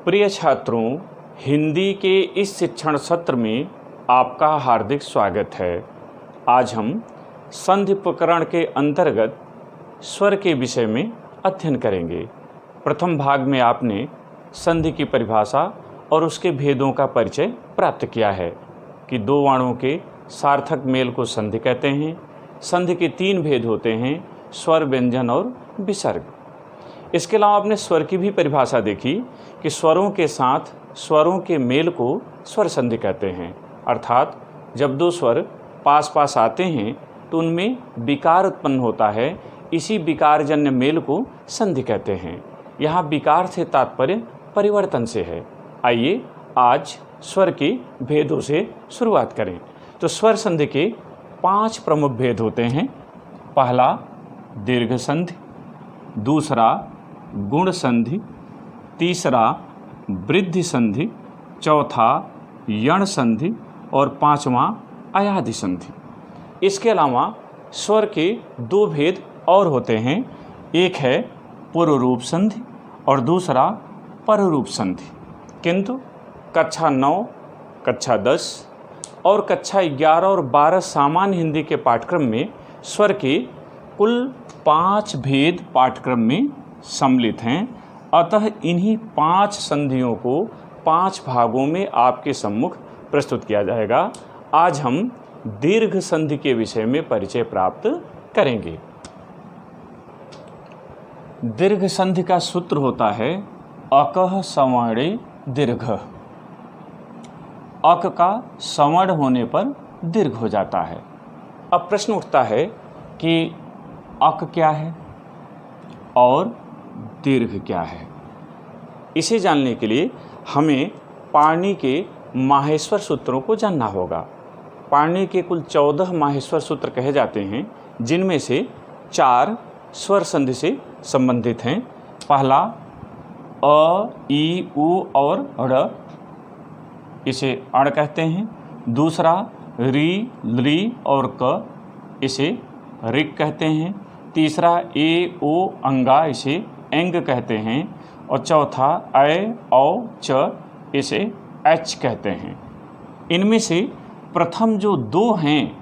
प्रिय छात्रों, हिंदी के इस शिक्षण सत्र में आपका हार्दिक स्वागत है। आज हम संधि प्रकरण के अंतर्गत स्वर के विषय में अध्ययन करेंगे। प्रथम भाग में आपने संधि की परिभाषा और उसके भेदों का परिचय प्राप्त किया है कि दो वर्णों के सार्थक मेल को संधि कहते हैं। संधि के तीन भेद होते हैं, स्वर, व्यंजन और विसर्ग। इसके अलावा आपने स्वर की भी परिभाषा देखी कि स्वरों के साथ स्वरों के मेल को स्वर संधि कहते हैं, अर्थात जब दो स्वर पास पास आते हैं तो उनमें विकार उत्पन्न होता है। इसी विकारजन्य मेल को संधि कहते हैं। यहाँ विकार से तात्पर्य परिवर्तन से है। आइए आज स्वर के भेदों से शुरुआत करें। तो स्वर संधि के 5 प्रमुख भेद होते हैं। पहला दीर्घ संधि, दूसरा गुण संधि, तीसरा वृद्धि संधि, चौथा यण संधि और पांचवा अयाधि संधि। इसके अलावा स्वर के 2 भेद और होते हैं। एक है पूर्व रूप संधि और दूसरा पररूप संधि। किंतु कक्षा 9, कक्षा 10 और कक्षा 11 और 12 सामान्य हिंदी के पाठ्यक्रम में स्वर के कुल 5 भेद पाठ्यक्रम में सम्मिलित हैं। अतः इन्हीं 5 संधियों को 5 भागों में आपके सम्मुख प्रस्तुत किया जाएगा। आज हम दीर्घ संधि के विषय में परिचय प्राप्त करेंगे। दीर्घ संधि का सूत्र होता है अकः सवर्णे दीर्घ। अक का सवर्ण होने पर दीर्घ हो जाता है। अब प्रश्न उठता है कि अक क्या है और दीर्घ क्या है। इसे जानने के लिए हमें पाणिनि के माहेश्वर सूत्रों को जानना होगा। पाणिनि के कुल 14 माहेश्वर सूत्र कहे जाते हैं, जिनमें से 4 स्वर संधि से संबंधित हैं। पहला अ, ई, उ और ड़, इसे अण कहते हैं। दूसरा री, लृ और क, इसे ऋक् कहते हैं। तीसरा ए, ओ, अंगा, इसे एंग कहते हैं। और चौथा ऐ, औ, च, इसे एच कहते हैं। इनमें से प्रथम जो 2 हैं,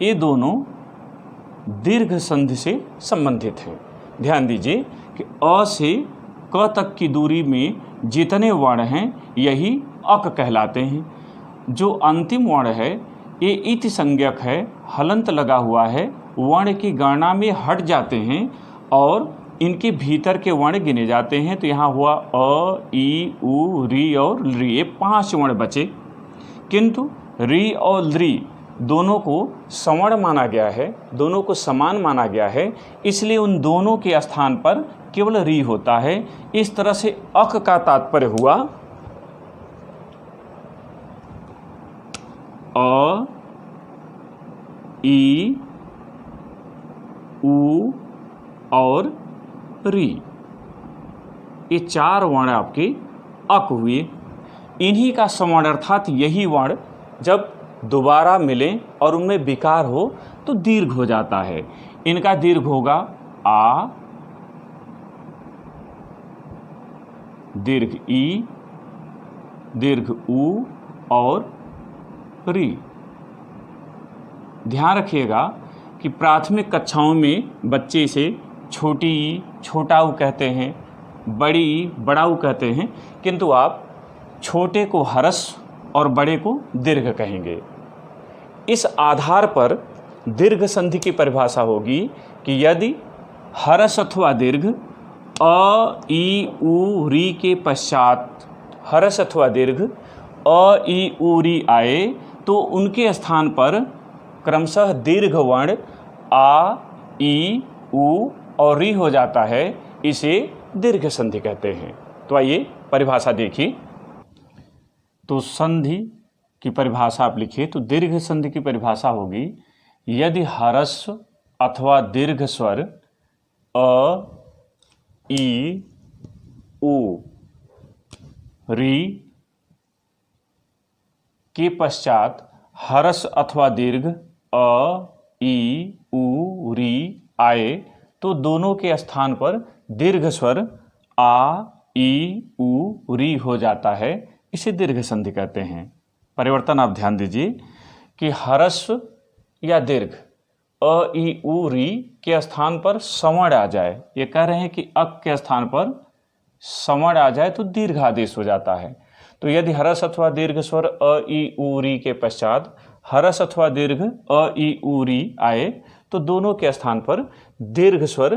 ये दोनों दीर्घ संधि से संबंधित हैं। ध्यान दीजिए कि अ से क तक की दूरी में जितने वर्ण हैं यही अक कहलाते हैं। जो अंतिम वर्ण है ये इति संज्ञक है, हलंत लगा हुआ है, वर्ण की गणना में हट जाते हैं और इनके भीतर के वर्ण गिने जाते हैं। तो यहाँ हुआ अ, ई, उ, री और लृ, ये 5 वर्ण बचे। किंतु री और लृ दोनों को सवर्ण माना गया है, दोनों को समान माना गया है, इसलिए उन दोनों के स्थान पर केवल री होता है। इस तरह से अक का तात्पर्य हुआ अ, ई, उ और री, ये 4 वर्ण आपके अक हुए। इन्हीं का सवर्ण अर्थात यही वर्ण जब दोबारा मिलें और उनमें विकार हो तो दीर्घ हो जाता है। इनका दीर्घ होगा आ, दीर्घ ई, दीर्घ उ और री। ध्यान रखिएगा कि प्राथमिक कक्षाओं में बच्चे इसे छोटी ई, छोटा ऊ कहते हैं, बड़ी ई, बड़ा ऊ कहते हैं, किंतु आप छोटे को ह्रस्व और बड़े को दीर्घ कहेंगे। इस आधार पर दीर्घ संधि की परिभाषा होगी कि यदि ह्रस्व अथवा दीर्घ अ, ई, उ, री के पश्चात ह्रस्व अथवा दीर्घ अ, ई, उ, री आए तो उनके स्थान पर क्रमशः दीर्घ वर्ण आ, ई, उ और री हो जाता है। इसे दीर्घ संधि कहते हैं। तो आइए परिभाषा देखिए। तो संधि की परिभाषा आप लिखिए। तो दीर्घ संधि की परिभाषा होगी यदि ह्रस्व अथवा दीर्घ स्वर अ, ई, उ, री के पश्चात ह्रस्व अथवा दीर्घ अ, ई, उ, री आए तो दोनों के स्थान पर दीर्घ स्वर आ, ई उ री हो जाता है, इसे दीर्घ संधि कहते हैं। परिवर्तन आप ध्यान दीजिए कि ह्रस्व या दीर्घ अ ई उ री के स्थान पर स्वर्ण आ जाए, ये कह रहे हैं कि अक के स्थान पर स्वर्ण आ जाए तो दीर्घ आदेश हो जाता है। तो यदि ह्रस्व अथवा दीर्घ स्वर अ ई उ री के पश्चात ह्रस्व अथवा दीर्घ अ ई उ री आए तो दोनों के स्थान पर दीर्घ स्वर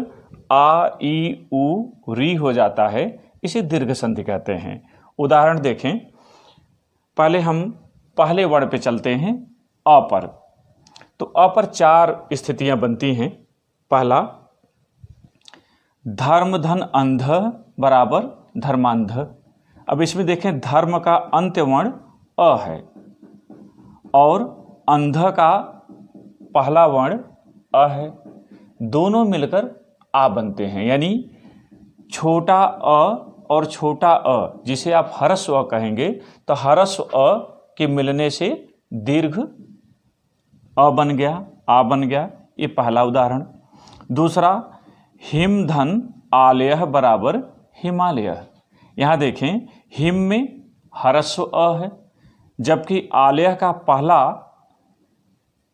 आ ई उ री हो जाता है, इसे दीर्घ संधि कहते हैं। उदाहरण देखें, पहले हम पहले वर्ण पे चलते हैं, अ पर। तो अ पर 4 स्थितियां बनती हैं। पहला, धर्म धन अंध बराबर धर्मांध। अब इसमें देखें, धर्म का अंत्य वर्ण अ है और अंध का पहला वर्ण अ है, दोनों मिलकर आ बनते हैं। यानी छोटा अ और छोटा अ, जिसे आप ह्रस्व अ कहेंगे, तो ह्रस्व अ के मिलने से दीर्घ अ बन गया, आ बन गया। ये पहला उदाहरण। दूसरा, हिम धन आलय बराबर हिमालय। यहाँ देखें, हिम में ह्रस्व अ है, जबकि आलय का पहला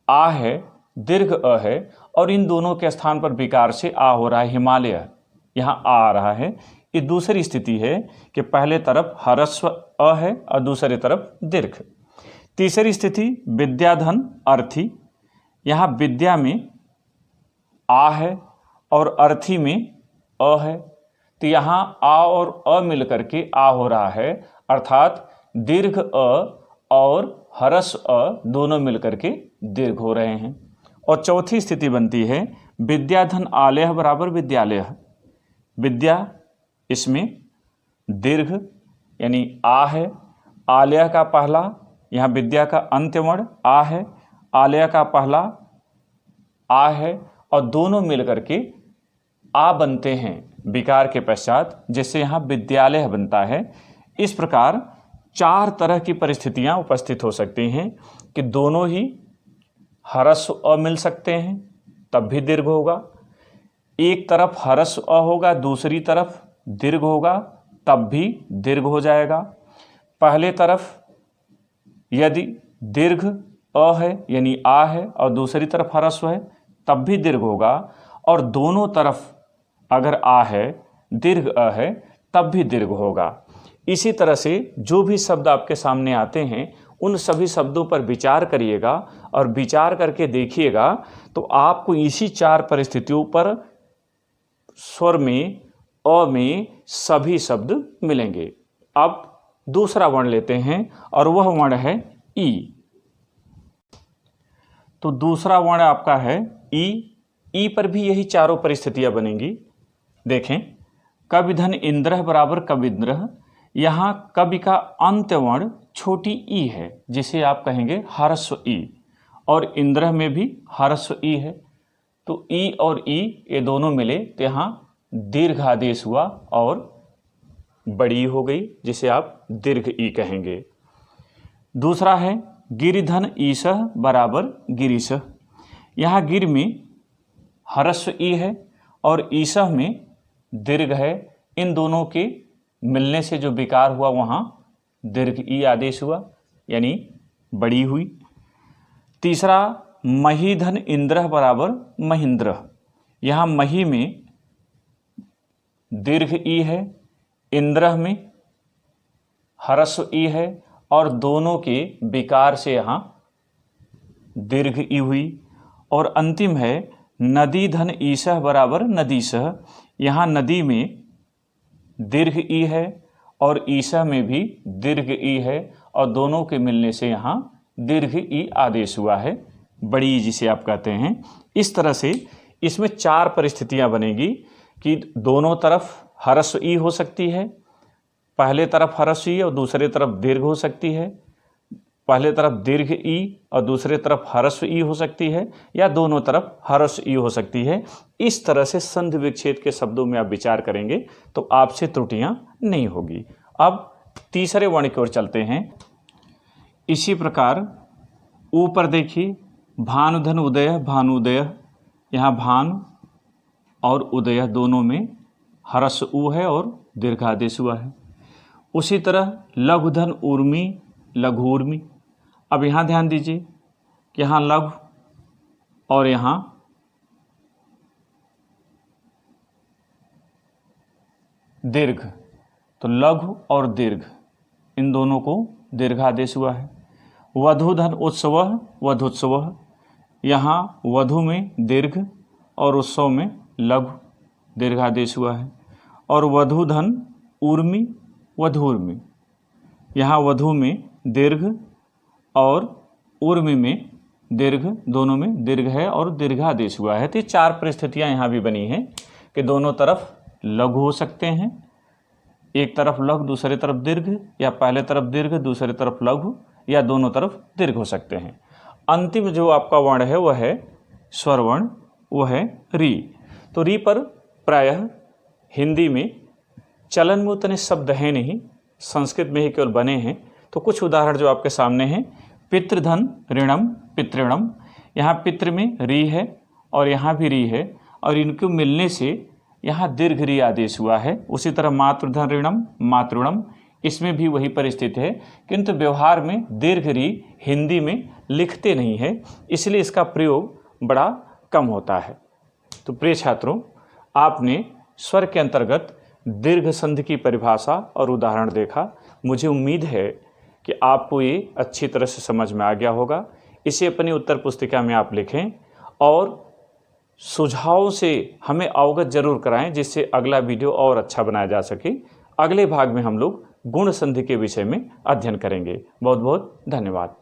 आ है, दीर्घ अ है, और इन दोनों के स्थान पर विकार से आ हो रहा है, हिमालय, यहाँ आ रहा है। ये दूसरी स्थिति है कि पहले तरफ ह्रस्व अ है और दूसरे तरफ दीर्घ। तीसरी स्थिति, विद्याधन अर्थी। यहाँ विद्या में आ है और अर्थी में अ है, तो यहाँ आ और अ मिलकर के आ हो रहा है, अर्थात दीर्घ अ और ह्रस्व अ दोनों मिलकर के दीर्घ हो रहे हैं। और चौथी स्थिति बनती है, विद्याधन आलय बराबर विद्यालय। विद्या, इसमें दीर्घ यानी आ है, आलय का पहला, यहाँ विद्या का अंत्य वर्ण आ है, आलय का पहला आ है, और दोनों मिलकर के आ बनते हैं विकार के पश्चात, जिससे यहाँ विद्यालय बनता है। इस प्रकार 4 तरह की परिस्थितियाँ उपस्थित हो सकती हैं कि दोनों ही ह्रस्व अ मिल सकते हैं, तब भी दीर्घ होगा। एक तरफ ह्रस्व अ होगा, दूसरी तरफ दीर्घ होगा, तब भी दीर्घ हो जाएगा। पहले तरफ यदि दीर्घ अ है यानी आ है और दूसरी तरफ ह्रस्व है, तब भी दीर्घ होगा। और दोनों तरफ अगर आ है, दीर्घ अ है, तब भी दीर्घ होगा। इसी तरह से जो भी शब्द आपके सामने आते हैं, उन सभी शब्दों पर विचार करिएगा और विचार करके देखिएगा, तो आपको इसी 4 परिस्थितियों पर स्वर में, अ में सभी शब्द मिलेंगे। अब दूसरा वर्ण लेते हैं और वह वर्ण है ई। तो दूसरा वर्ण आपका है ई। ई पर भी यही चारों परिस्थितियां बनेंगी। देखें, कवि धन इंद्र बराबर कविंद्र। यहाँ कवि का अंत्य वर्ण छोटी ई है, जिसे आप कहेंगे ह्रस्व ई, और इंद्र में भी ह्रस्व ई है। तो ई और ई ये दोनों मिले तो यहाँ दीर्घ आदेश हुआ और बड़ी हो गई, जिसे आप दीर्घ ई कहेंगे। दूसरा है गिरिधन ईशः बराबर गिरीश। यहाँ गिर में ह्रस्व ई है और ईशः में दीर्घ है। इन दोनों के मिलने से जो विकार हुआ, वहाँ दीर्घ ई आदेश हुआ, यानी बड़ी हुई। तीसरा, महीधन इंद्र बराबर महेंद्र। यहाँ मही में दीर्घ ई है, इंद्र में ह्रस्व ई है, और दोनों के विकार से यहाँ दीर्घ ई हुई। और अंतिम है नदी धन ईशः बराबर नदीशः। यहाँ नदी में दीर्घ ई है और ईशः में भी दीर्घ ई है, और दोनों के मिलने से यहाँ दीर्घ ई आदेश हुआ है, बड़ी जिसे आप कहते हैं। इस तरह से इसमें 4 परिस्थितियाँ बनेगी कि दोनों तरफ ह्रस्व ई हो सकती है, पहले तरफ ह्रस्व ई और दूसरे तरफ दीर्घ हो सकती है, पहले तरफ दीर्घ ई और दूसरे तरफ ह्रस्व ई हो सकती है, या दोनों तरफ ह्रस्व ई हो सकती है। इस तरह से संधि विच्छेद के शब्दों में आप विचार करेंगे तो आपसे त्रुटियां नहीं होगी। अब तीसरे वर्ण की ओर चलते हैं। इसी प्रकार ऊपर देखिए, भानुधन उदय भानुदय। यहाँ भानु और उदय दोनों में हरस उ है और दीर्घादेश हुआ है। उसी तरह लघु धन ऊर्मी, लघूर्मी। अब यहाँ ध्यान दीजिए कि यहाँ लघु और यहाँ दीर्घ, तो लघु और दीर्घ इन दोनों को दीर्घादेश हुआ है। वधु धन उत्सव, वधुत्सव। यहाँ वधु में दीर्घ और उत्सव में लघु, दीर्घादेश हुआ है। और वधु धन ऊर्मी, वधूर्मी। यहाँ वधु में दीर्घ और ऊर्मी में दीर्घ, दोनों में दीर्घ है और दीर्घादेश हुआ है। तो ये 4 परिस्थितियाँ यहाँ भी बनी हैं कि दोनों तरफ लघु हो सकते हैं, एक तरफ लघु दूसरे तरफ दीर्घ, या पहले तरफ दीर्घ दूसरे तरफ लघु, या दोनों तरफ दीर्घ हो सकते हैं। अंतिम जो आपका वर्ण है वह है स्वर वर्ण, वह है री। तो री पर प्रायः हिंदी में चलन में उतने शब्द हैं नहीं, संस्कृत में ही केवल बने हैं। तो कुछ उदाहरण जो आपके सामने हैं, पितृधन ऋणम, पितृणम। यहाँ पितृ में री है और यहाँ भी री है, और इनको मिलने से यहाँ दीर्घ री आदेश हुआ है। उसी तरह मातृधन ऋणम, मातृणम, इसमें भी वही परिस्थिति है, किंतु व्यवहार में दीर्घ री हिंदी में लिखते नहीं है, इसलिए इसका प्रयोग बड़ा कम होता है। तो प्रिय छात्रों, आपने स्वर के अंतर्गत दीर्घ संधि की परिभाषा और उदाहरण देखा। मुझे उम्मीद है कि आपको ये अच्छी तरह से समझ में आ गया होगा। इसे अपनी उत्तर पुस्तिका में आप लिखें और सुझाव से हमें अवगत जरूर कराएं, जिससे अगला वीडियो और अच्छा बनाया जा सके। अगले भाग में हम लोग गुण संधि के विषय में अध्ययन करेंगे। बहुत बहुत धन्यवाद।